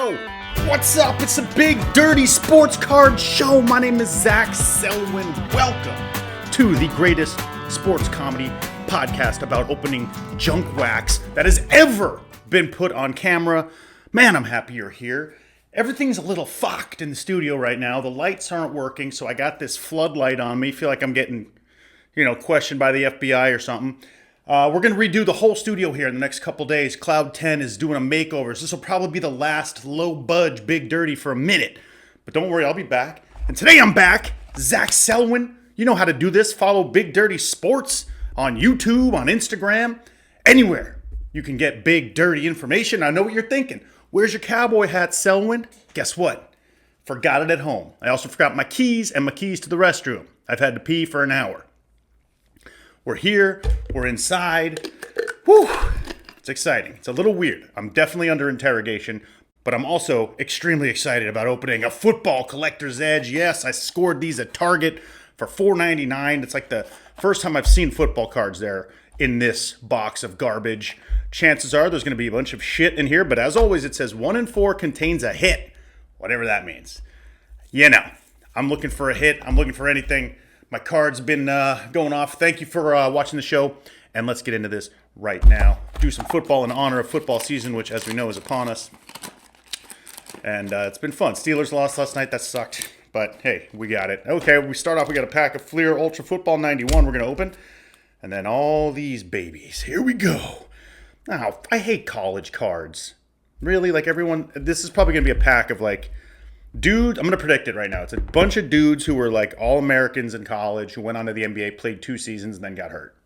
Yo, what's up? It's a big, dirty sports card show. My name is Zach Selwyn. Welcome to the greatest sports comedy podcast about opening junk wax that has ever been put on camera. Man, I'm happy you're here. Everything's a little fucked in the studio right now. The lights aren't working, so I got this floodlight on me. Feel like I'm getting, questioned by the FBI or something. We're going to redo the whole studio here in the next couple days. Cloud 10 is doing a makeover. So this will probably be the last low budge, big dirty for a minute. But don't worry, I'll be back. And today I'm back. Zach Selwyn. You know how to do this. Follow Big Dirty Sports on YouTube, on Instagram, anywhere you can get big dirty information. I know what you're thinking. Where's your cowboy hat, Selwyn? Guess what? Forgot it at home. I also forgot my keys and my keys to the restroom. I've had to pee for an hour. We're here. We're inside. Whew. It's exciting. It's a little weird. I'm definitely under interrogation, but I'm also extremely excited about opening a football collector's edge. Yes, I scored these at Target for $4.99. It's like the first time I've seen football cards there in this box of garbage. Chances are there's going to be a bunch of shit in here, but as always, it says 1 in 4 contains a hit, whatever that means. I'm looking for a hit. I'm looking for anything. My card's been going off. Thank you for watching the show, and let's get into this right now. Do some football in honor of football season, which, as we know, is upon us. And it's been fun. Steelers lost last night. That sucked, but hey, we got it. Okay, we start off. We got a pack of Fleer Ultra Football 91 we're going to open, and then all these babies. Here we go. Now, I hate college cards. Really, like everyone, this is probably going to be a pack of like, dude, I'm going to predict it right now. It's a bunch of dudes who were like All-Americans in college, who went on to the NBA, played 2 seasons, and then got hurt.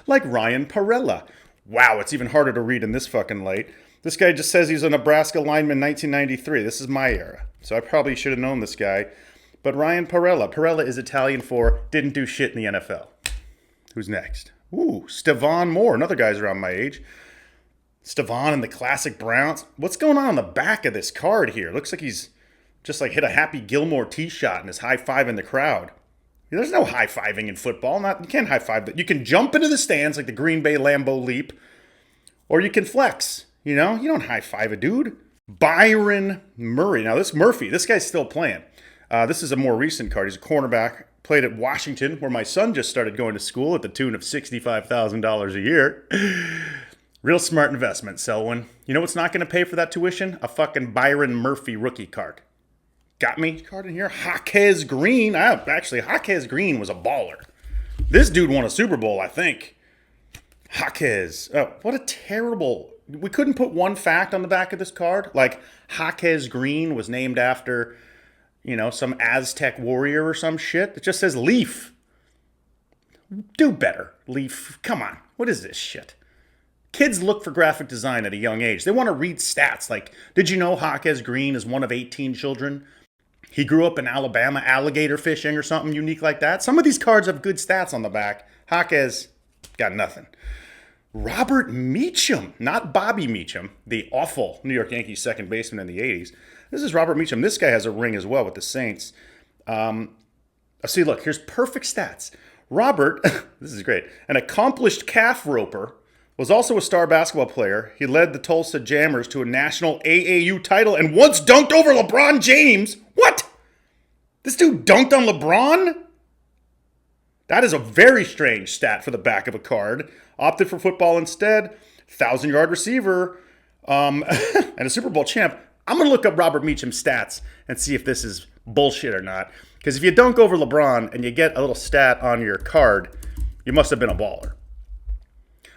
Like Ryan Parella. Wow, it's even harder to read in this fucking light. This guy just says he's a Nebraska lineman 1993. This is my era. So I probably should have known this guy. But Ryan Parella. Parella is Italian for didn't do shit in the NFL. Who's next? Ooh, Stevan Moore. Another guy's around my age. Stevan and the classic Browns. What's going on the back of this card here? Looks like he's just like hit a Happy Gilmore tee shot and is high-fiving the crowd. There's no high-fiving in football. You can't high-five. You can jump into the stands like the Green Bay Lambeau Leap, or you can flex. You don't high-five a dude. Byron Murray. Now, this guy's still playing. This is a more recent card. He's a cornerback. Played at Washington, where my son just started going to school at the tune of $65,000 a year. Real smart investment, Selwyn. You know what's not going to pay for that tuition? A fucking Byron Murphy rookie card. Got me? Card in here? Jaquez Green. Jaquez Green was a baller. This dude won a Super Bowl, I think. Jaquez. Oh, what a terrible... We couldn't put one fact on the back of this card. Like, Jaquez Green was named after, some Aztec warrior or some shit. It just says Leaf. Do better, Leaf. Come on. What is this shit? Kids look for graphic design at a young age. They want to read stats. Like, did you know Jaquez Green is one of 18 children? He grew up in Alabama alligator fishing or something unique like that. Some of these cards have good stats on the back. Jaquez got nothing. Robert Meacham, not Bobby Meacham, the awful New York Yankees second baseman in the 80s. This is Robert Meacham. This guy has a ring as well with the Saints. See, look, here's perfect stats. Robert, this is great, an accomplished calf roper, was also a star basketball player. He led the Tulsa Jammers to a national AAU title and once dunked over LeBron James. What? This dude dunked on LeBron? That is a very strange stat for the back of a card. Opted for football instead. 1,000-yard receiver. And a Super Bowl champ. I'm going to look up Robert Meacham's stats and see if this is bullshit or not. Because if you dunk over LeBron and you get a little stat on your card, you must have been a baller.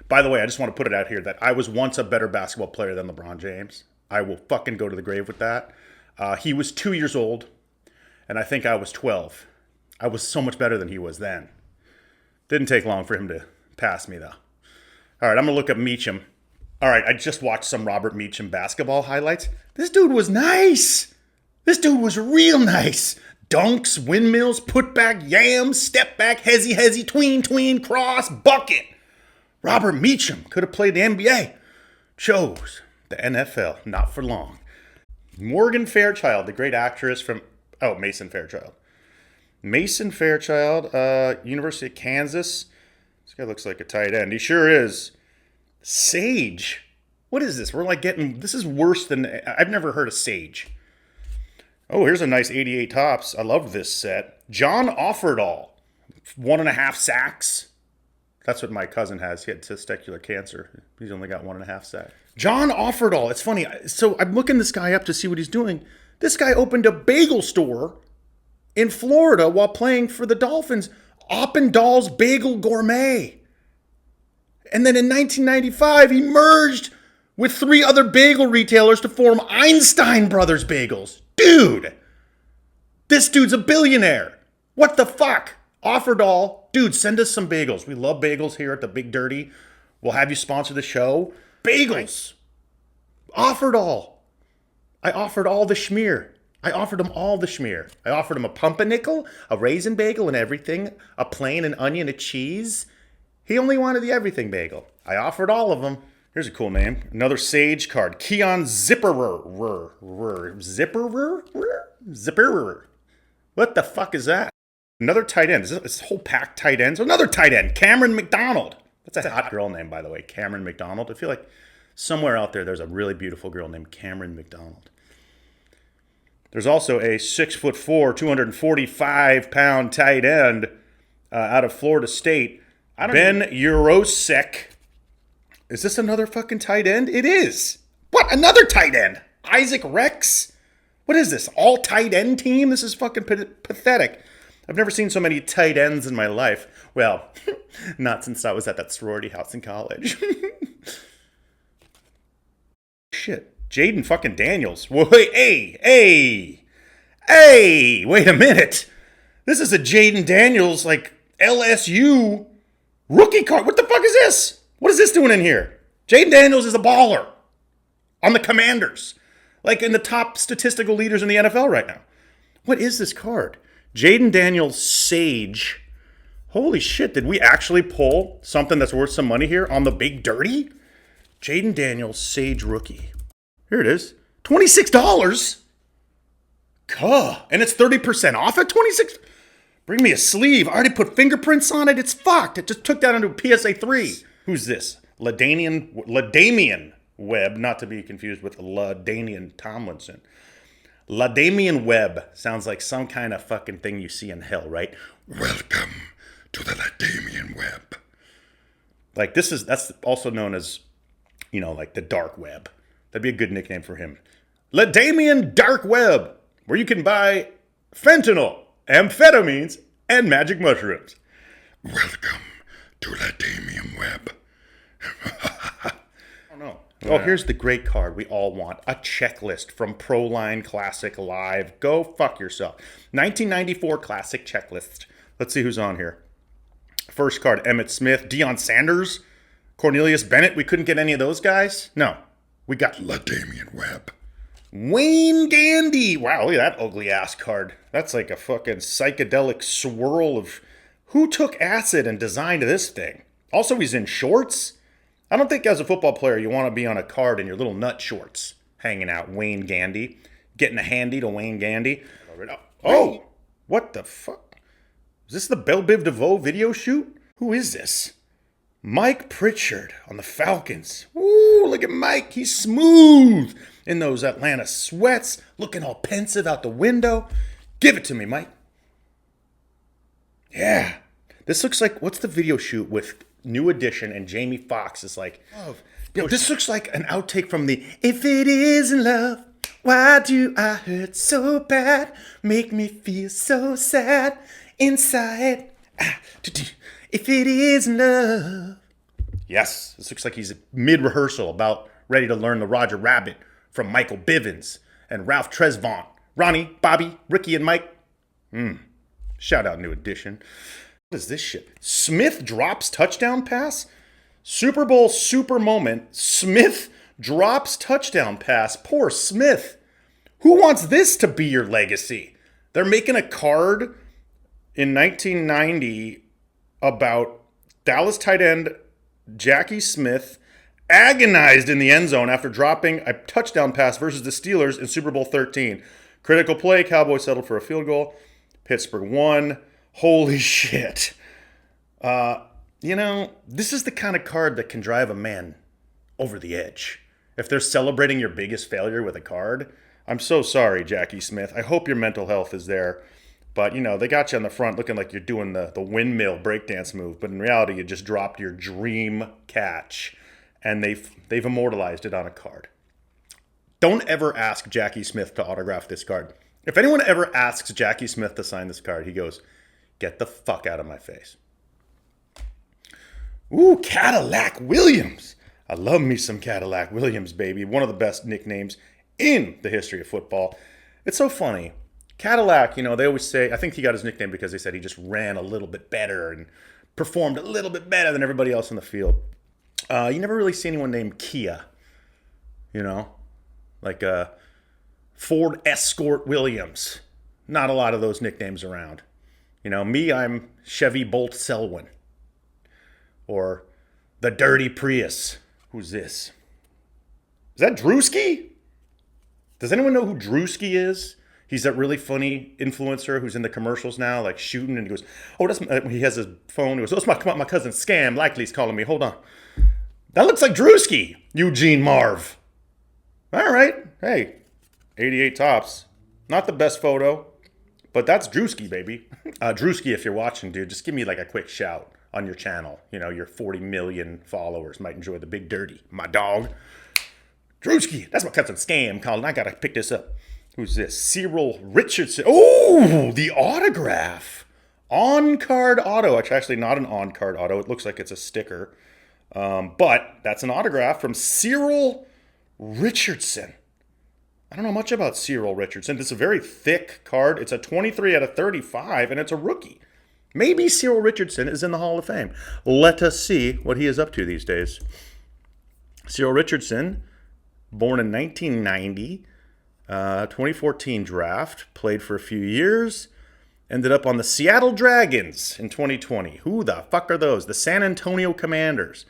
By the way, I just want to put it out here that I was once a better basketball player than LeBron James. I will fucking go to the grave with that. He was 2 years old, and I think I was 12. I was so much better than he was then. Didn't take long for him to pass me, though. All right, I'm going to look up Meacham. All right, I just watched some Robert Meacham basketball highlights. This dude was nice. This dude was real nice. Dunks, windmills, putback, yams, step back, hezzy, tween, cross, bucket. Robert Meacham could have played the NBA. Chose the NFL, not for long. Morgan Fairchild, the great actress from... Oh, Mason Fairchild. Mason Fairchild, University of Kansas. This guy looks like a tight end. He sure is. Sage. What is this? We're like getting, this is worse than, I've never heard of Sage. Oh, here's a nice 88 tops. I love this set. John Offerdahl, 1.5 sacks. That's what my cousin has. He had testicular cancer. He's only got 1.5 sacks. John Offerdahl. It's funny. So I'm looking this guy up to see what he's doing. This guy opened a bagel store in Florida while playing for the Dolphins. Oppendahl's Bagel Gourmet. And then in 1995, he merged with 3 other bagel retailers to form Einstein Brothers Bagels. Dude, this dude's a billionaire. What the fuck? Offerdahl, dude, send us some bagels. We love bagels here at the Big Dirty. We'll have you sponsor the show. Bagels. Offerdahl. I offered all the schmear. I offered him all the schmear. I offered him a pumpernickel, a raisin bagel and everything, a plain, an onion, a cheese. He only wanted the everything bagel. I offered all of them. Here's a cool name. Another Sage card. Keon Zipperer. Zipperer. What the fuck is that? Another tight end. Is this whole pack tight ends? Another tight end. Cameron McDonald. That's a hot girl name, by the way. Cameron McDonald. I feel like somewhere out there there's a really beautiful girl named Cameron McDonald. There's also a 6'4", 245-pound tight end out of Florida State. Ben Urosek. Is this another fucking tight end? It is. What? Another tight end? Isaac Rex? What is this? All tight end team? This is fucking pathetic. I've never seen so many tight ends in my life. Well, not since I was at that sorority house in college. Shit. Jayden fucking Daniels. Wait, hey, wait a minute. This is a Jayden Daniels, like, LSU rookie card. What the fuck is this? What is this doing in here? Jayden Daniels is a baller on the Commanders. Like in the top statistical leaders in the NFL right now. What is this card? Jayden Daniels Sage. Holy shit, did we actually pull something that's worth some money here on the Big Dirty? Jayden Daniels Sage rookie. Here it is. $26? Cuh. And it's 30% off at $26? Bring me a sleeve. I already put fingerprints on it. It's fucked. It just took that into PSA 3. Who's this? La'Damian Webb, not to be confused with LaDainian Tomlinson. La'Damian Webb sounds like some kind of fucking thing you see in hell, right? Welcome to the La'Damian Webb. Like that's also known as, you know, like the dark web. That'd be a good nickname for him. La'Damian Dark Web, where you can buy fentanyl, amphetamines, and magic mushrooms. Welcome to La'Damian Webb. I don't know. Oh, here's the great card we all want. A checklist from Proline Classic Live. Go fuck yourself. 1994 Classic Checklist. Let's see who's on here. First card, Emmitt Smith. Deion Sanders. Cornelius Bennett. We couldn't get any of those guys? No. We got La'Damian Webb. Wayne Gandy. Wow, look at that ugly ass card. That's like a fucking psychedelic swirl of... Who took acid and designed this thing? Also, he's in shorts. I don't think as a football player you want to be on a card in your little nut shorts hanging out. Wayne Gandy. Getting a handy to Wayne Gandy. Oh, what the fuck? Is this the Belle Biv DeVoe video shoot? Who is this? Mike Pritchard on the Falcons. Ooh, look at Mike. He's smooth in those Atlanta sweats, looking all pensive out the window. Give it to me, Mike. Yeah. This looks like, what's the video shoot with New Edition and Jamie Foxx is like, this looks like an outtake from the If It Isn't Love, Why Do I Hurt So Bad, Make Me Feel So Sad Inside. If it isn't love. Yes, this looks like he's mid-rehearsal about ready to learn the Roger Rabbit from Michael Bivins and Ralph Tresvant. Ronnie, Bobby, Ricky, and Mike. Shout out New Edition. What is this shit? Smith drops touchdown pass? Super Bowl super moment. Smith drops touchdown pass. Poor Smith. Who wants this to be your legacy? They're making a card in 1990 about Dallas tight end Jackie Smith agonized in the end zone after dropping a touchdown pass versus the Steelers in Super Bowl 13. Critical play, Cowboys settled for a field goal. Pittsburgh won. Holy shit. You know, this is the kind of card that can drive a man over the edge. If they're celebrating your biggest failure with a card, I'm so sorry, Jackie Smith. I hope your mental health is there. But, you know, they got you on the front looking like you're doing the windmill breakdance move. But in reality, you just dropped your dream catch. And they've immortalized it on a card. Don't ever ask Jackie Smith to autograph this card. If anyone ever asks Jackie Smith to sign this card, he goes, "Get the fuck out of my face." Ooh, Cadillac Williams. I love me some Cadillac Williams, baby. One of the best nicknames in the history of football. It's so funny. Cadillac, you know, they always say, I think he got his nickname because they said he just ran a little bit better and performed a little bit better than everybody else in the field. You never really see anyone named Kia, you know, like Ford Escort Williams. Not a lot of those nicknames around. You know, me, I'm Chevy Bolt Selwyn. Or the Dirty Prius. Who's this? Is that Druski? Does anyone know who Druski is? He's that really funny influencer who's in the commercials now, like shooting, and he goes, "Oh, that's he has his phone. He goes, oh, that's my cousin Scam. Likely he's calling me. Hold on. That looks like Druski, Eugene Marv." All right. Hey, 88 tops. Not the best photo, but that's Druski, baby. Druski, if you're watching, dude, just give me like a quick shout on your channel. You know, your 40 million followers might enjoy the big dirty. My dog. Druski, that's my cousin Scam calling. I got to pick this up. Who's this? Cyril Richardson. Oh, the autograph. On-card auto. Actually, not an on-card auto. It looks like it's a sticker. But that's an autograph from Cyril Richardson. I don't know much about Cyril Richardson. This is a very thick card. It's a 23 out of 35, and it's a rookie. Maybe Cyril Richardson is in the Hall of Fame. Let us see what he is up to these days. Cyril Richardson, born in 1990, 2014 draft, played for a few years, ended up on the Seattle Dragons in 2020. Who the fuck are those? The San Antonio Commanders.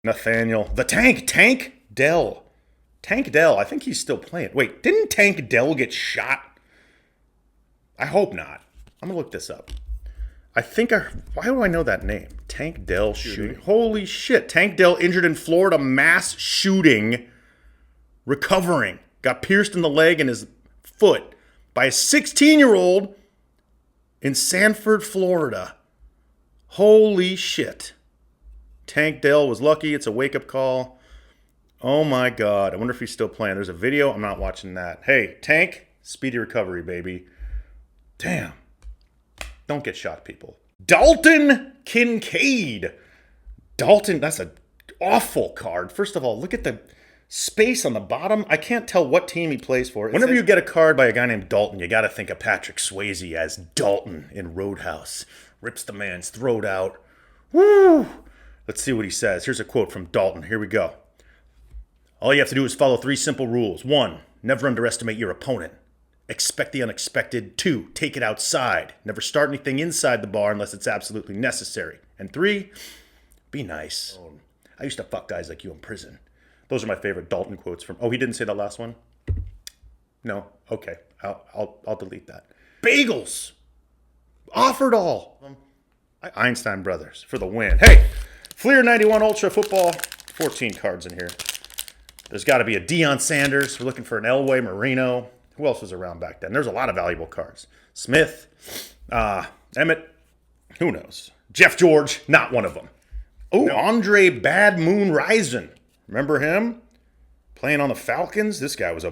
Nathaniel, the Tank Dell. Tank Dell, I think he's still playing. Wait, didn't Tank Dell get shot? I hope not. I'm going to look this up. Why do I know that name? Tank Dell shooting. Holy shit. Tank Dell injured in Florida mass shooting, recovering. Got pierced in the leg and his foot by a 16-year-old in Sanford, Florida. Holy shit. Tank Dell was lucky. It's a wake-up call. Oh my God. I wonder if he's still playing. There's a video. I'm not watching that. Hey, Tank, speedy recovery, baby. Damn. Don't get shot, people. Dalton Kincaid. Dalton, that's an awful card. First of all, look at the space on the bottom. I can't tell what team he plays for. Whenever you get a card by a guy named Dalton, you got to think of Patrick Swayze as Dalton in Roadhouse. Rips the man's throat out. Woo! Let's see what he says. Here's a quote from Dalton. Here we go. All you have to do is follow 3 simple rules. 1, never underestimate your opponent. Expect the unexpected. 2, take it outside. Never start anything inside the bar unless it's absolutely necessary. And 3, be nice. I used to fuck guys like you in prison. Those are my favorite Dalton quotes from... Oh, he didn't say that last one? No? Okay. I'll delete that. Bagels! Offered all. Einstein Brothers for the win. Hey! Fleer 91 Ultra Football. 14 cards in here. There's got to be a Deion Sanders. We're looking for an Elway Marino. Who else was around back then? There's a lot of valuable cards. Smith. Emmett. Who knows? Jeff George. Not one of them. Oh, no. Andre Bad Moon Rison. Remember him? Playing on the Falcons? This guy was a